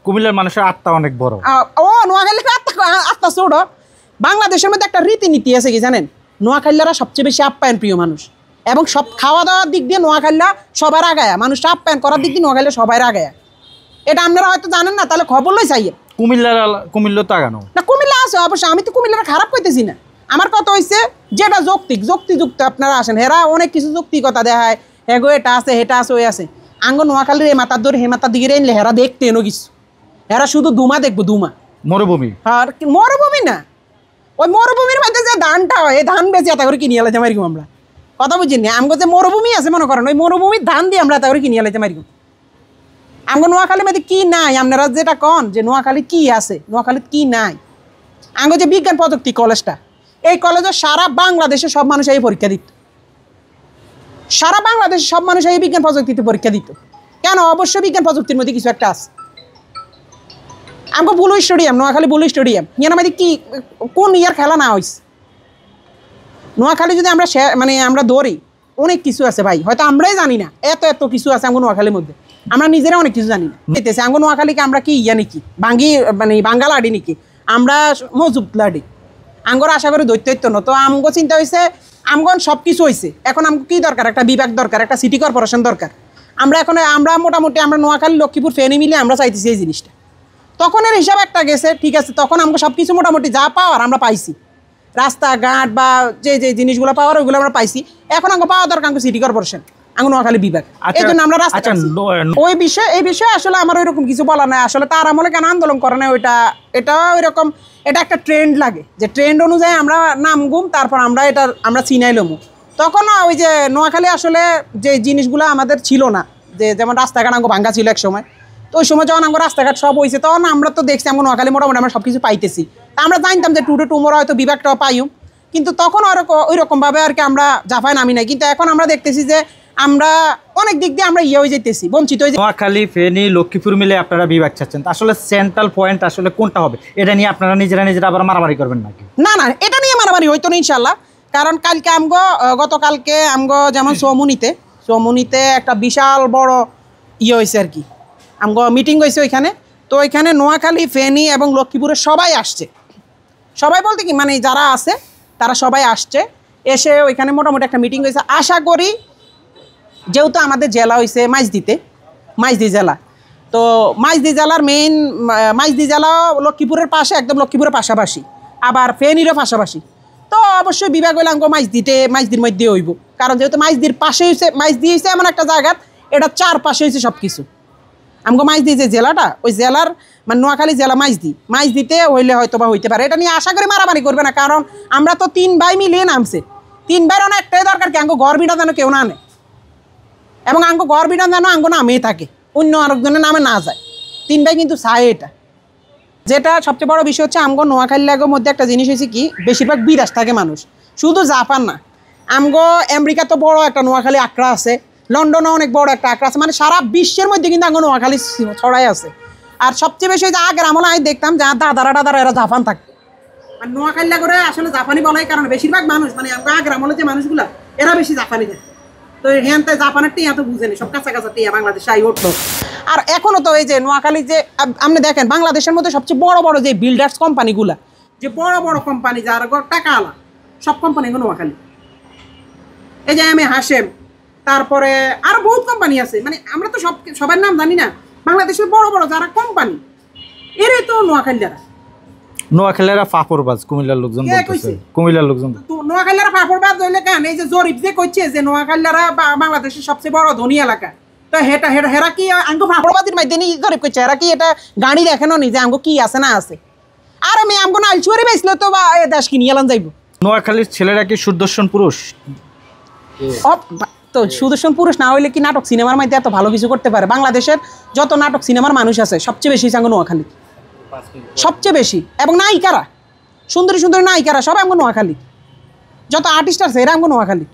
কুমিল্লার মানুষের আত্মা অনেক বড়। ও নোয়াখালীর আত্মা ছোট। বাংলাদেশের মধ্যে একটা রীতিনীতি আছে কি জানেন, নোয়াখালীরা সবচেয়ে বেশি আপ্যায়ন প্রিয় মানুষ, এবং সব খাওয়া দাওয়ার দিক দিয়ে নোয়াখালীরা সবার আগায়া, মানুষ আপ্যায়ন করার দিক দিয়ে নোয়াখালী সবাই আগায়া। এটা আপনারা হয়তো জানেন না, তাহলে খবর লই চাইয়ে। কুমিল্লা তো আগানো না, কুমিল্লা আছে অবশ্যই, আমি তো কুমিল্লাটা খারাপ করতেছি না। আমার কথা হয়েছে যেটা যুক্তিযুক্ত আপনারা আসেন, হেরা অনেক কিছু যৌক্তিকতা দেখায়, হেগো এটা আছে হেটা আছে ওই আছে। আঙ্গ নোয়াখালীর এই মাথার ধরে হে মাথার দিকে এনলে হেরা দেখতে এনো কিছু, হেরা শুধু দুমা দেখবো, দুমা মরুভূমি। আর মরুভূমি না, ওই মরুভূমির মধ্যে যে ধানটা হয়, এই ধান বেশি এত করে কিনে এলাইতে মারিগম আমরা। কথা বুঝিনি, আমগো যে মরুভূমি আছে মনে করেন, ওই মরুভূমির ধান দিয়ে আমরা এত করে কিনে এলাইতে মারিগম। আমগো নোয়াখালীর মধ্যে কি নাই আপনারা যেটা কন যে নোয়াখালী কি আছে, নোয়াখালীর কি নাই। আঙ্গো যে বিজ্ঞান প্রযুক্তি কলেজটা, এই কলেজে সারা বাংলাদেশে সব মানুষ এই পরীক্ষা দিত, সারা বাংলাদেশে সব মানুষ এই বিজ্ঞান প্রযুক্তিতে পরীক্ষা দিত। কেন? অবশ্যই বিজ্ঞান প্রযুক্তির মধ্যে কিছু একটা আছে। আমগো বুলু স্টেডিয়াম, নোয়াখালী বুলু স্টেডিয়াম, ইয়ার মধ্যে কি কোন ইয়ার খেলা না হয়েছে? নোয়াখালী যদি আমরা মানে আমরা ধরি, অনেক কিছু আছে ভাই, হয়তো আমরাই জানি না, এত কিছু আছে আমগো নোয়াখালীর মধ্যে, আমরা নিজেরা অনেক কিছু জানি না। আমগো নোয়াখালীকে আমরা কি ইয়া নাকি মানে বাঙ্গাল আডি নাকি, আমরা মজুব লাডি, আঙ্গর আশা করি দৈত্য না। তো আমগো চিন্তা হয়েছে, আমগন সব কিছু হয়েছে, এখন আমগো কী দরকার? একটা বিভাগ দরকার, একটা সিটি কর্পোরেশন দরকার। আমরা মোটামুটি আমরা নোয়াখালী লক্ষ্মীপুর ফেনী মিলে আমরা চাইতেছি এই জিনিসটা। তখন এর হিসাব একটা গেছে, ঠিক আছে, তখন আমাকে সব কিছু মোটামুটি যা পাওয়ার আমরা পাইছি, রাস্তাঘাট বা যে জিনিসগুলো পাওয়ার ওইগুলো আমরা পাইছি। এখন আমাকে পাওয়া দরকার আমাকে সিটি কর্পোরেশন, আমাকে নোয়াখালী বিভাগ, এই জন্য আমরা রাস্তা ওই বিষয়ে এই বিষয়ে আসলে আমার ওইরকম কিছু বলা নাই। আসলে তার আমলে কেন আন্দোলন করে না এটা ওইরকম, এটা একটা ট্রেন্ড লাগে যে ট্রেন্ড অনুযায়ী আমরা নামগুম, তারপর আমরা চিনাইলাম। তখন ওই যে নোয়াখালী আসলে যে জিনিসগুলো আমাদের ছিল না, যে যেমন রাস্তাঘাট আমাকে ভাঙ্গা ছিল এক সময়, তো ওই সময় যখন আমার রাস্তাঘাট সব হয়েছে তখন আমরা তো দেখছি আমার নোয়াখালী মোটামুটি আমরা সব কিছু পাইতেছি। তা আমরা জানতাম যে টুডে টুমোরো হয়তো বিভাগটাও পাইও, কিন্তু তখন ওই রকমভাবে আর কি আমরা জাফায় নামি নাই। কিন্তু এখন আমরা দেখতেছি যে আমরা অনেক দিক দিয়ে আমরা হয়ে যেতেছি, বঞ্চিত হয়ে। নোয়াখালী ফেনী লক্ষ্মীপুর মিলে আপনারা বিভাগ চাচ্ছেন, আসলে সেন্ট্রাল পয়েন্ট আসলে কোনটা হবে? এটা নিয়ে আপনারা নিজেরা আবার মারামারি করবেন নাকি? না, এটা নিয়ে মারামারি হইতো না ইনশাল্লাহ। কারণ কালকে গতকালকে যেমন চৌমুনিতে একটা বিশাল বড় হয়েছে আর কি, মিটিং হয়েছে ওইখানে। তো ওইখানে নোয়াখালী ফেনী এবং লক্ষ্মীপুরের সবাই আসছে, সবাই বলতে কি মানে যারা আছে তারা সবাই আসছে, এসে ওইখানে মোটামুটি একটা মিটিং হয়েছে। আশা করি যেহেতু আমাদের জেলা হয়েছে মাইজদি জেলা, তো মাইজদি জেলার মেইন মাইজদি জেলা লক্ষ্মীপুরের পাশে, একদম লক্ষ্মীপুরের পাশাপাশি, আবার ফেনীরও পাশাপাশি। তো অবশ্যই বিভাগ হইলে আমাকে মাইজদির মধ্যে হইব, কারণ যেহেতু মাইজদির পাশে হয়েছে, মাইজদি হয়েছে এমন একটা জায়গা, এটা চারপাশে হয়েছে সব কিছু। আমাকে মাইজদি যে জেলাটা, ওই জেলার মানে নোয়াখালী জেলা মাইজদিতে হইলে হয়তো বা হইতে পারে। এটা নিয়ে আশা করি মারামারি করবে না, কারণ আমরা তো 3 ভাই মিলিয়ে নামছে। 3 ভাইয়ের অনেক একটাই দরকার কি, আমাকে ঘর বিটা যেন কেউ না নেয়, এবং আমাকে ঘর বিটা যেন আমাকে নামেই থাকে, অন্য আরেকজনের নামে না যায়। 3 ভাই কিন্তু চায় এটা। যেটা সবচেয়ে বড় বিষয় হচ্ছে আমগো নোয়াখালীর মধ্যে একটা জিনিস হয়েছে কি, বেশিরভাগ বিদেশ থাকে মানুষ, শুধু জাপান না, আমগো আমেরিকা তো বড় একটা নোয়াখালী আঁকড়া আছে, লন্ডনে অনেক বড় একটা আঁকড়া আছে, মানে সারা বিশ্বের মধ্যে কিন্তু আমগো নোয়াখালী ছড়াই আছে। আর সবচেয়ে বেশি যে আগের আমলে আমি দেখতাম যে দাদারা এরা জাপান থাকে, মানে নোয়াখালী করে আসলে জাপানি বলাই, কারণ বেশিরভাগ মানুষ মানে আগের আমলে যে মানুষগুলো এরা বেশি জাপানি থাকে। তো হ্যাঁ, তাই জাপানের টিয়া তো বুঝেনি, সব কাছাকাছি টিয়া বাংলাদেশে আই উঠলো। আর এখনও তো এই যে নোয়াখালী যে আপনি দেখেন, বাংলাদেশের মধ্যে সবচেয়ে বড় বড় যে বিল্ডার্স কোম্পানিগুলা, যে বড় বড় কোম্পানি যারা টাকা আলা, সব কোম্পানি নোয়াখালী। এই যে হাশেম, তারপরে আরো বহুত কোম্পানি আছে, মানে আমরা তো সবার নাম জানি না। বাংলাদেশের বড় বড় যারা কোম্পানি, এরাই তো নোয়াখালীরা ফাফরবাজ, কুমিল্লার লোকজন বলতেছে, কুমিল্লার লোকজন নোয়াখালীরা ফাফরবাজ হইলে কেন? এই যে জরিপ যে কইছে যে নোয়াখালীরা বাংলাদেশের সবচেয়ে বড় ধনী এলাকা, তো হেরা কি আঙ্গো ফাফরবাজির মাধ্যমে জরিপ করছে? এরা কি এটা গাড়ি দেখেন নি যে আঙ্গো কি আছে না আছে? আর আমি আমগো না আলচুয়ারি বেসলে তো বা দেশ কিনিয়ে এলাম যাইব। নোয়াখালীর ছেলেরা কি সুদর্শন পুরুষ? তো সুদর্শন পুরুষ না হইলে কি নাটক সিনেমার মধ্যে এত ভালো কিছু করতে পারে? বাংলাদেশের যত নাটক সিনেমার মানুষ আছে সবচেয়ে বেশি আঙ্গো নোয়াখালী, সবচেয়ে বেশি। এবং নায়িকারা, সুন্দরী সুন্দরী নায়িকারা সব আমগো নোয়াখালী, যত আর্টিস্ট আছে এরা আমগো নোয়াখালী।